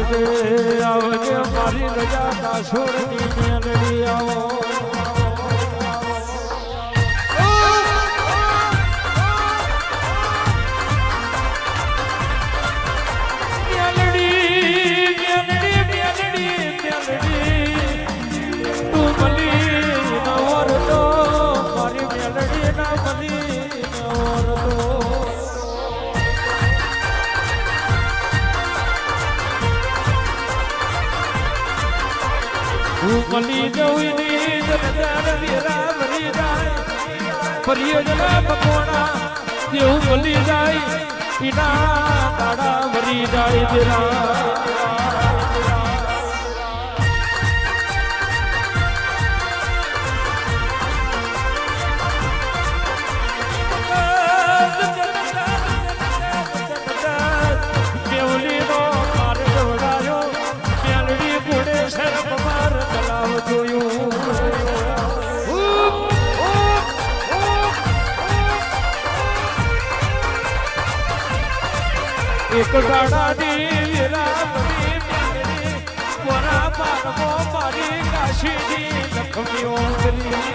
આવજે આવજે મારી રજા કાસોરની મેલડી આવો મલી જવીની જનદાર વીરા મરી જાય પરિયોજના પકોણા જેવું મલી જાય ઈના દાડા મરી જાય જરા એક ગાડાની વીરામણી મેલડી મોરા પારમો મારી કાશીની લખમીઓ મેલડી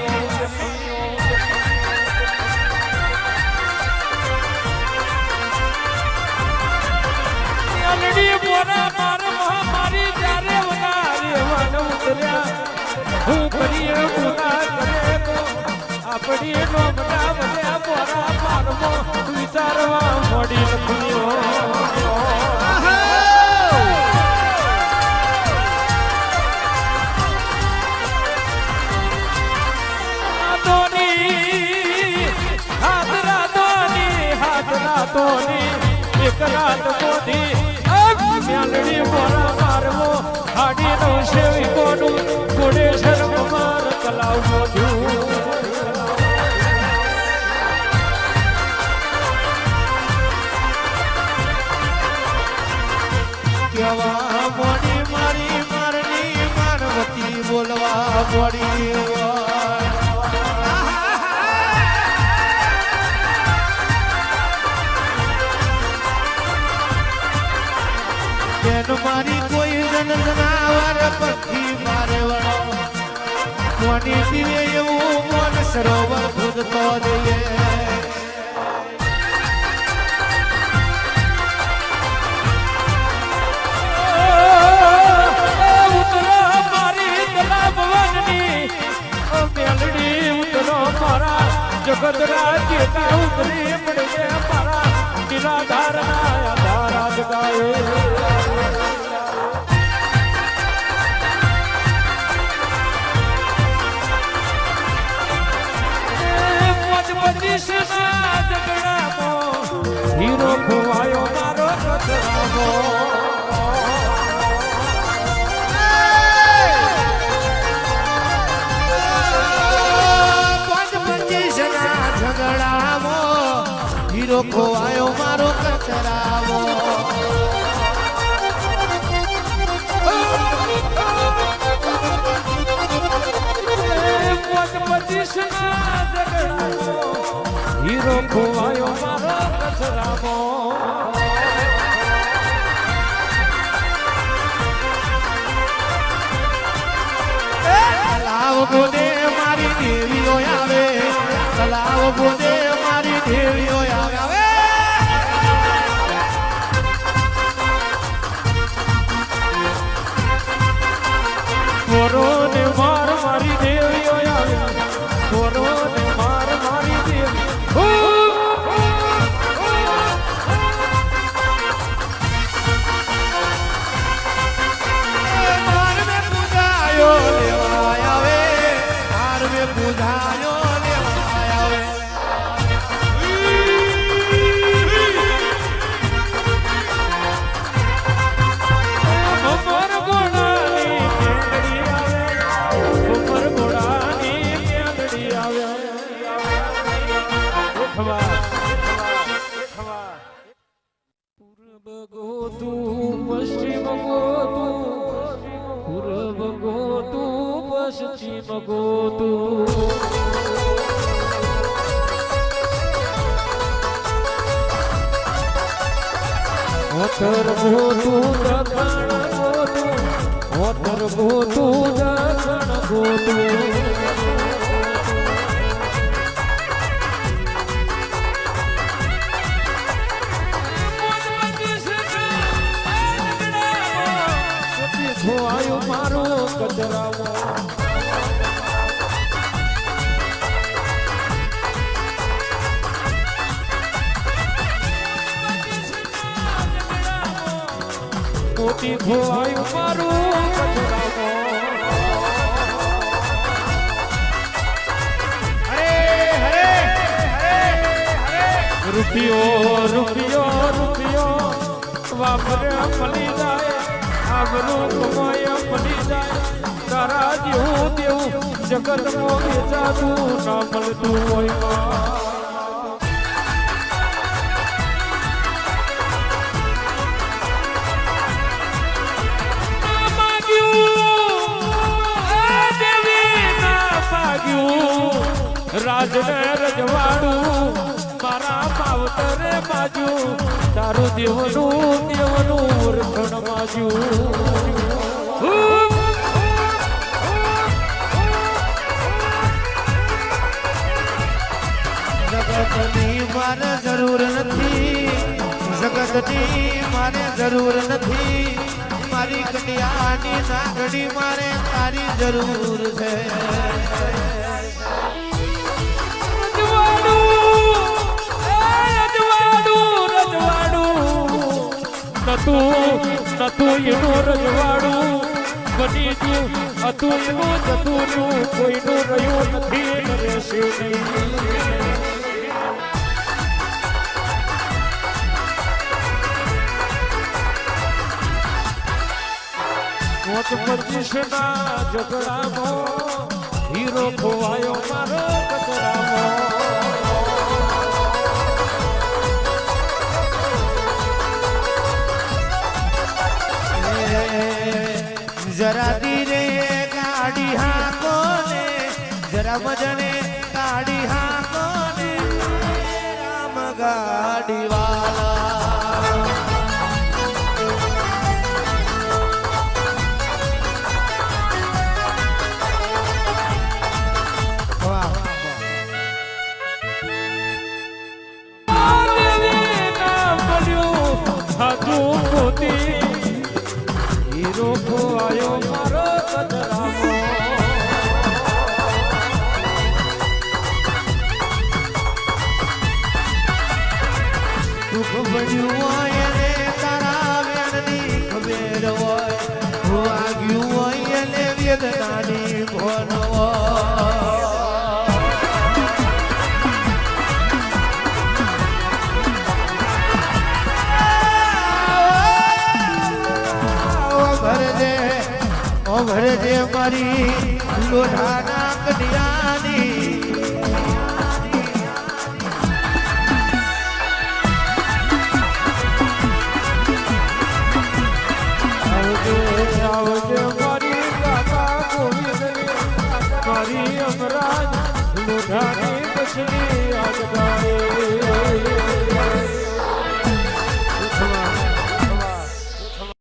મોરા પારમો મારી જ્યારે વનારી વન ઉતર્યા હું કરીએ ગુના કરે તો આપણી નો બધા બધા મોરા પારમો વિચારવા મોડી લખમીઓ એક રાત મોદી મેલડી મોરા મારવો હાડી નો સેવી કોનું ગોડે શરમ માર તલાવ મોધ્યું કેવા મોડી મારી મારની માનવતી બોલવા મોડી મારી કોઈ જનાવર પક્ષી મારે વળો કોની પીવે એવું મન સરોવર ભૂતતો દઈએ ઉતરો મારી તલાબ વનની મેલડી ઉતરો મારા જગત રાજ્ય ઉતરી પડે મારા નિરાધાર ના આધારા જગાવે હીરો ખોવાયો મારો કચરાવો ઝઘડામાં હીરો ખોવાયો મારો કચરાવો હીરો ખોવાયો મારો કચરામો તલાવ બોદે મારી દેવીઓ આવે તલાવ બોદે મારી દેવીઓ આવે કોરો ને માર મારી દેવીઓ આવે કોરો ને માર મારી દેવી પશ્ચિમ ગોતું ઓથર ગોતું દક્ષિણ હોતર ગોતું દર્શન ગોતું ધોવાયું મારું કચરાવો મોટી ધોવાયું મારું કચરાવો રૂપિયો રૂપિયો રૂપિયો વાપરે મળી જાય આબરૂ કમાય મળી જાય તારા જેવું તેવું જગતમાં વેચાતું ના મળતું હોય રાજને રજવાડું મારા માવતરે બાજુ તારું દેવનું દેવનું રખણ બાજુ જગતની મારે જરૂર નથી જગતની મારે જરૂર નથી મારી કન્યાની નાગડી મારે તારી જરૂર છે નતું એનું રજવાડું બની ગયું હતું એનું જતું રહ્યું કોઈનું રહ્યું નથી રહેશે મોત 25 ના ઝઘડામાં હીરો ખોવાયો મારો કચરામાં જરા ધીરે ગાડી હાકો ને જરા મજને ગાડી હાકો ને રામ ગાડી હીરો ખોવાયો મારો કચરામો દુઃખ પડ્યું હોય ને તારા વેદની ખબર હોય વાગ્યું હોય ને વેદનાની ભોન ભરજે મારી લોઢાના કન્યાની આવજે મારી કાકા ગોવિંદ મારી અમરાજ લોઢાની બસની યાદ ગાય